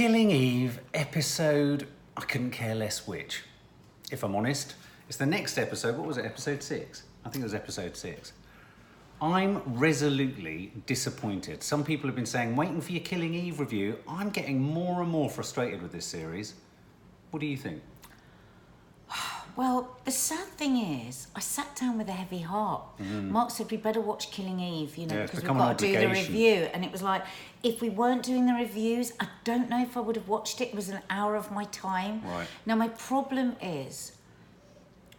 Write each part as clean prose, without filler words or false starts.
Killing Eve episode, I couldn't care less which. If I'm honest, it's the next episode. What was it, episode 6? I think it was episode 6. I'm resolutely disappointed. Some people have been saying, waiting for your Killing Eve review. I'm getting more and more frustrated with this series. What do you think? Well, the sad thing is, I sat down with a heavy heart. Mark said we better watch Killing Eve, because we've got to do the review. And it was like, if we weren't doing the reviews, I don't know if I would have watched it. It was an hour of my time. Right. Now, my problem is,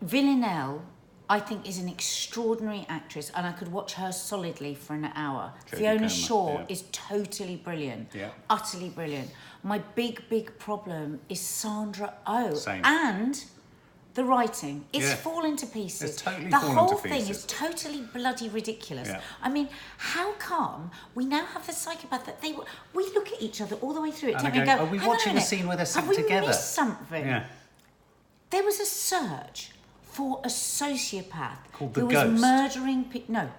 Villanelle, I think, is an extraordinary actress, and I could watch her solidly for an hour. Jodie Fiona Comer, Shaw is totally brilliant. Yeah. Utterly brilliant. My big problem is Sandra Oh. Same. And the writing. It's fallen to pieces. It's totally the fallen whole to thing pieces. is totally bloody ridiculous. Yeah. I mean, how come we now have the psychopath that we look at each other all the way through it And and go, go, are we hang on watching a the minute, scene where they're sat have we together? missed something? Yeah. There was a search for a sociopath Called the who was Ghost. murdering people. No,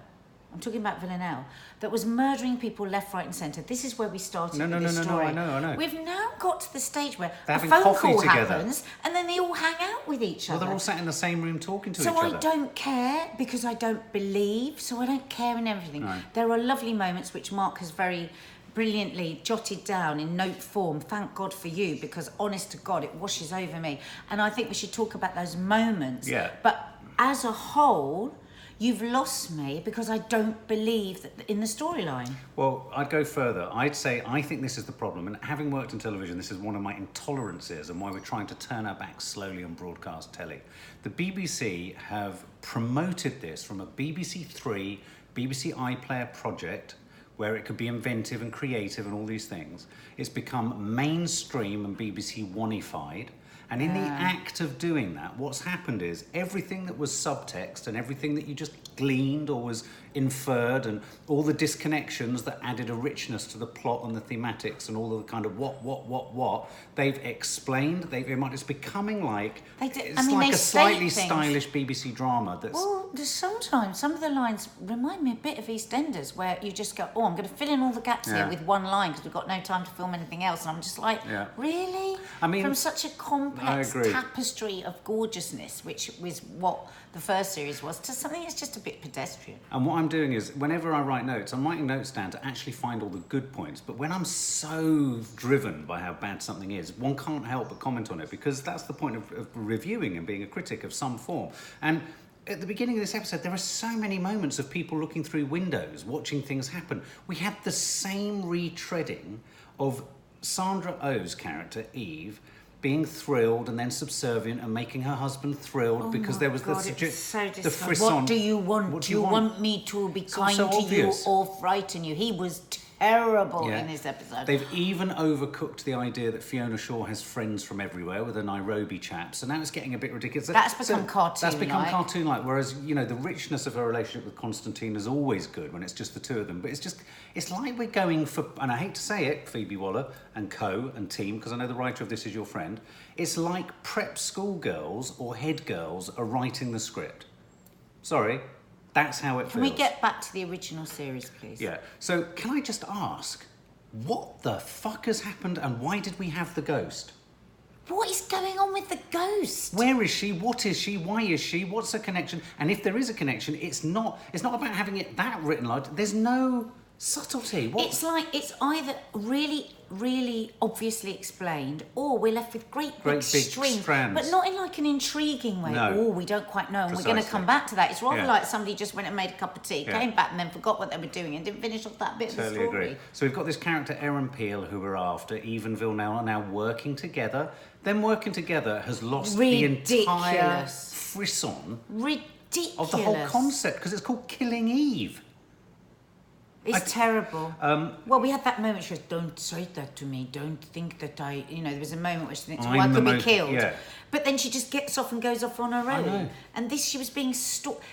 I'm talking about Villanelle. That was murdering people left, right, and centre. This is where we started with this story. I know. We've now got to the stage where They're a having phone coffee call together. happens, and then they all hang out with each Well, other. they're all sat in the same room talking to each So other. I don't care because I don't believe. So I don't care in everything. No. There are lovely moments which Mark has very brilliantly jotted down in note form. Thank God for you, because honest to God, it washes over me. And I think we should talk about those moments. Yeah. But as a whole, you've lost me because I don't believe that in the storyline. Well, I'd go further. I'd say I think this is the problem. And having worked in television, this is one of my intolerances and why we're trying to turn our backs slowly on broadcast telly. The BBC have promoted this from a BBC Three, BBC iPlayer project, where it could be inventive and creative and all these things. It's become mainstream and BBC One-ified. And in the act of doing that, what's happened is everything that was subtext and everything that you just gleaned or was inferred and all the disconnections that added a richness to the plot and the thematics and all of the kind of what, they've explained. It's becoming like, a slightly stylish BBC drama that's... Well, sometimes some of the lines remind me a bit of EastEnders, where you just go, oh, I'm going to fill in all the gaps here with one line because we've got no time to film anything else. And I'm just like, really? I mean, from such a complex tapestry of gorgeousness, which was what the first series was, to something that's just a bit pedestrian. And what I'm doing is, whenever I write notes, I'm writing notes down to actually find all the good points. But when I'm so driven by how bad something is, one can't help but comment on it, because that's the point of reviewing and being a critic of some form. And at the beginning of this episode, there are so many moments of people looking through windows, watching things happen. We had the same retreading of Sandra Oh's character, Eve, being thrilled and then subservient and making her husband thrilled because there was the frisson. What do you want? Do you want me to be kind to obvious. you or frighten you? He was terrible in this episode. They've even overcooked the idea that Fiona Shaw has friends from everywhere with the Nairobi chaps, so now it's getting a bit ridiculous. That's become cartoon-like. That's become cartoon-like, whereas, the richness of her relationship with Constantine is always good when it's just the two of them, but it's like we're going for, and I hate to say it, Phoebe Waller and co and team, because I know the writer of this is your friend, it's like prep schoolgirls or head girls are writing the script. Sorry. That's how it feels. Can we get back to the original series, please? Yeah. So can I just ask, what the fuck has happened and why did we have the ghost? What is going on with the ghost? Where is she? What is she? Why is she? What's her connection? And if there is a connection, it's not about having it that written large. There's no subtlety. It's like it's either really, really obviously explained, or we're left with great big strands, but not in like an intriguing way. No. Oh, we don't quite know, and we're going to come back to that. It's rather like somebody just went and made a cup of tea, came back, and then forgot what they were doing and didn't finish off that bit of the story. Totally agree. So we've got this character Erin Peel, who we're after. Eve and Villanelle are now working together. Them working together has lost the entire frisson of the whole concept, because it's called Killing Eve. It's terrible. Well, we had that moment. She goes, "Don't say that to me. Don't think that I." There was a moment where she thinks, "Well, I could be killed." Yeah. But then she just gets off and goes off on her own. And she was being stalked.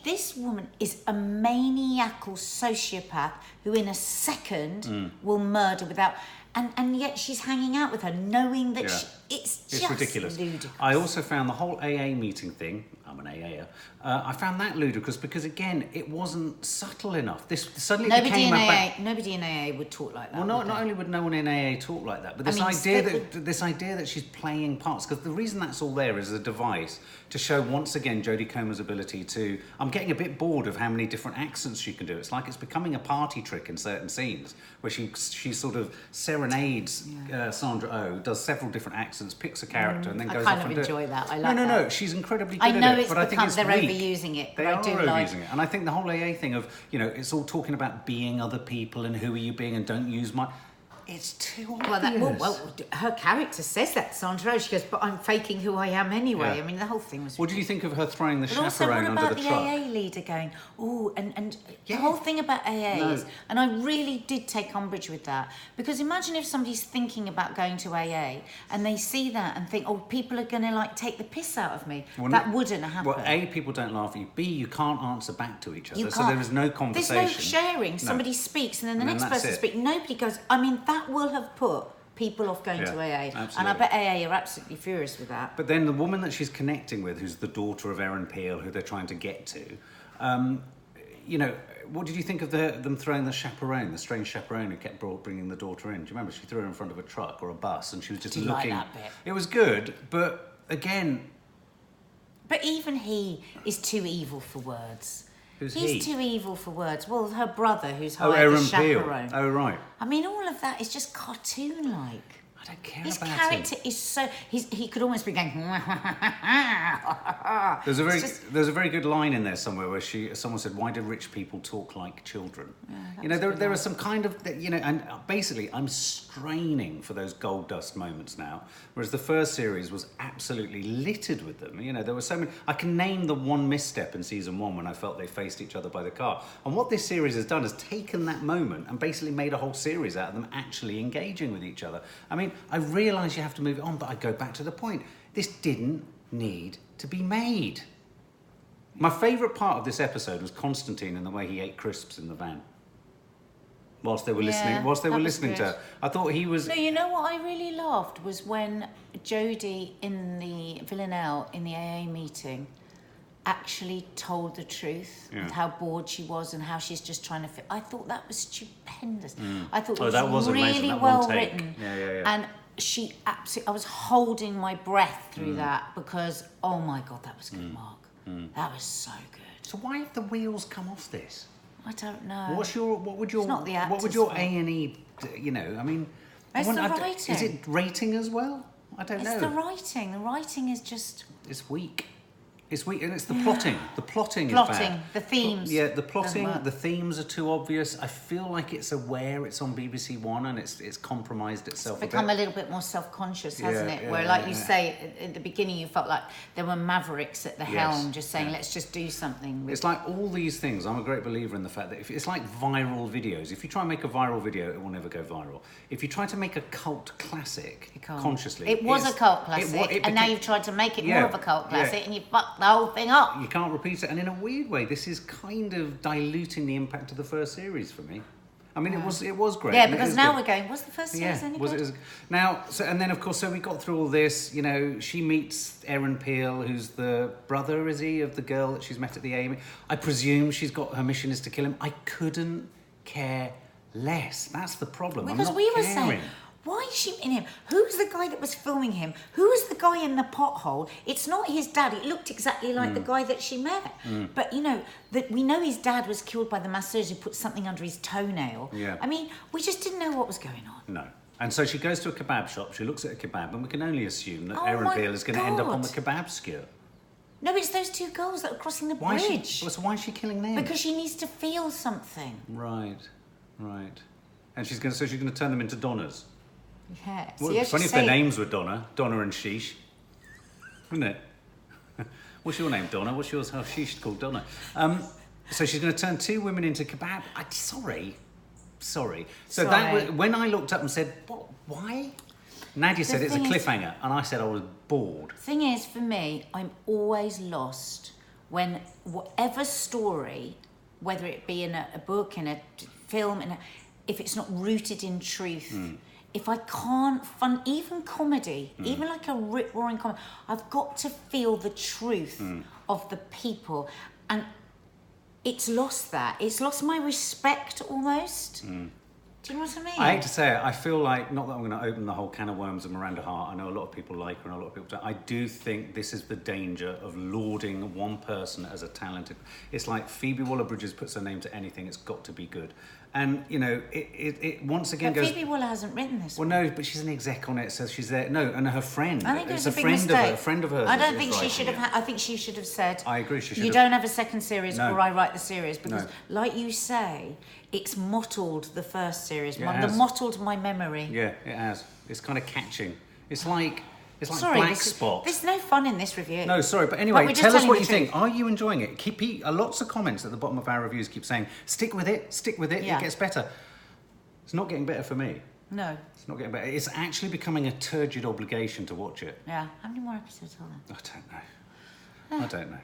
This woman is a maniacal sociopath who, in a second, will murder without. And yet she's hanging out with her, knowing that it's just ridiculous. ludicrous. I also found the whole AA meeting thing. I'm an AAer. I found that ludicrous because, again, it wasn't subtle enough. This suddenly nobody became in AA, nobody in AA would talk like that. Well, not only would no one in AA talk like that, but this idea that she's playing parts, because the reason that's all there is a device to show once again Jodie Comer's ability to. I'm getting a bit bored of how many different accents she can do. It's like it's becoming a party trick in certain scenes where she sort of serenades Sandra Oh, does several different accents, picks a character, and then goes off and I kind of enjoy that. I like that. No, she's incredibly good at it. But I think they're overusing it. They are overusing it, and I think the whole AA thing of it's all talking about being other people and who are you being and don't use my. It's too obvious. Well, her character says that, Sandra Oh. She goes, but I'm faking who I am anyway. Yeah. I mean, the whole thing was. What do you think of her throwing the chaperone also, what under about the truck? AA leader going, and the whole thing about AA is, and I really did take umbrage with that, because imagine if somebody's thinking about going to AA and they see that and think, people are going to take the piss out of me. Well, that wouldn't happen. Well, A, people don't laugh at you. B, you can't answer back to each other, so there is no conversation. There's no sharing. Somebody speaks and then the next person speaks. Nobody goes. I mean, that will have put people off going to AA. Absolutely. And I bet AA are absolutely furious with that. But then the woman that she's connecting with, who's the daughter of Erin Peel, who they're trying to get to, what did you think of them throwing the strange chaperone who kept bringing the daughter in? Do you remember? She threw her in front of a truck or a bus and she was just looking. Like that bit? It was good, but again... But even he is too evil for words. He's too evil for words. Well, her brother, who's hired the chaperone. Oh, right. I mean, all of that is just cartoon-like. I don't care His about him. His character is so... he could almost be going... There's a very good line in there somewhere where someone said, "Why do rich people talk like children?" Yeah, there are some kind of... and basically, I'm straining for those gold dust moments now, whereas the first series was absolutely littered with them. There were so many... I can name the one misstep in season 1 when I felt they faced each other by the car. And what this series has done is taken that moment and basically made a whole series out of them actually engaging with each other. I mean, I realise you have to move it on, but I go back to the point. This didn't need to be made. My favourite part of this episode was Constantine and the way he ate crisps in the van. Whilst they were listening to her. I thought he was... No, you know what I really laughed was when Jodie in the Villanelle in the AA meeting actually told the truth of how bored she was and how she's just trying to fit. I thought that was stupendous. I thought it was really well written. Yeah. And she absolutely... I was holding my breath through that because, oh my God, that was good, Mark. That was so good. So why have the wheels come off this? I don't know. What would your A&E, I mean... It's the writing. Is it rating as well? I don't know. It's the writing. The writing is just... It's weak. It's weak, and it's the plotting. The plotting is bad. The themes. The plotting, the themes are too obvious. I feel like it's aware it's on BBC One and it's compromised itself It's become a little bit more self-conscious, hasn't it? Where, like you say, at the beginning you felt like there were mavericks at the helm just saying, let's just do something. It's like all these things. I'm a great believer in the fact that if it's like viral videos. If you try and make a viral video, it will never go viral. If you try to make a cult classic consciously... It was a cult classic, and now you've tried to make it more of a cult classic, and you fucked the whole thing up. You can't repeat it, and in a weird way, this is kind of diluting the impact of the first series for me. I mean, it was great. Yeah, because now we're going, was the first series any good? And then of course, so we got through all this. She meets Erin Peel, who's the brother, is he, of the girl that she's met at the Amy. I presume her mission is to kill him. I couldn't care less. That's the problem. Because we were saying, why is she in him? Who's the guy that was filming him? Who was the guy in the pothole? It's not his dad. It looked exactly like the guy that she met. But, that we know his dad was killed by the masseur who put something under his toenail. Yeah. I mean, we just didn't know what was going on. No. And so she goes to a kebab shop. She looks at a kebab, and we can only assume that Erin Peel is going to end up on the kebab skewer. No, it's those two girls that are crossing the bridge. So why is she killing them? Because she needs to feel something. Right. And she's going to turn them into Donnas. Yeah. Well, it's funny if their names were Donna and Sheesh, wouldn't it? What's your name, Donna? What's yours? Oh, Sheesh called Donna. So she's going to turn two women into kebab. Sorry. So that was, when I looked up and said, "What? Why?" Nadia said it's a cliffhanger, and I said I was bored. Thing is, for me, I'm always lost when whatever story, whether it be in a book, in a film, if it's not rooted in truth. If I can't even comedy, even like a rip-roaring comedy, I've got to feel the truth of the people. And it's lost that. It's lost my respect almost. Do you know what I mean? I hate to say it, I feel like, not that I'm going to open the whole can of worms of Miranda Hart, I know a lot of people like her and a lot of people don't. I do think this is the danger of lauding one person as a talented... It's like Phoebe Waller-Bridge puts her name to anything, it's got to be good. And, you know, it once again goes... Phoebe Waller hasn't written this Well, no, but she's an exec on it, so she's there. No, and her friend. I think it was it's a big mistake. A friend of hers. I don't think she should have... I think she should have said... I agree, she should You don't have a second series or I write the series. Because, No. like you say, it's mottled the first series. Yeah, mottled my memory. Yeah, it has. It's kind of catching. It's like Sorry, Black Spot. There's no fun in this review. No, sorry, but anyway, tell us what you think. Are you enjoying it? Keep lots of comments at the bottom of our reviews keep saying, stick with it, Yeah. it gets better. It's not getting better for me. No. It's not getting better. It's actually becoming a turgid obligation to watch it. Yeah. How many more episodes are there? I don't know.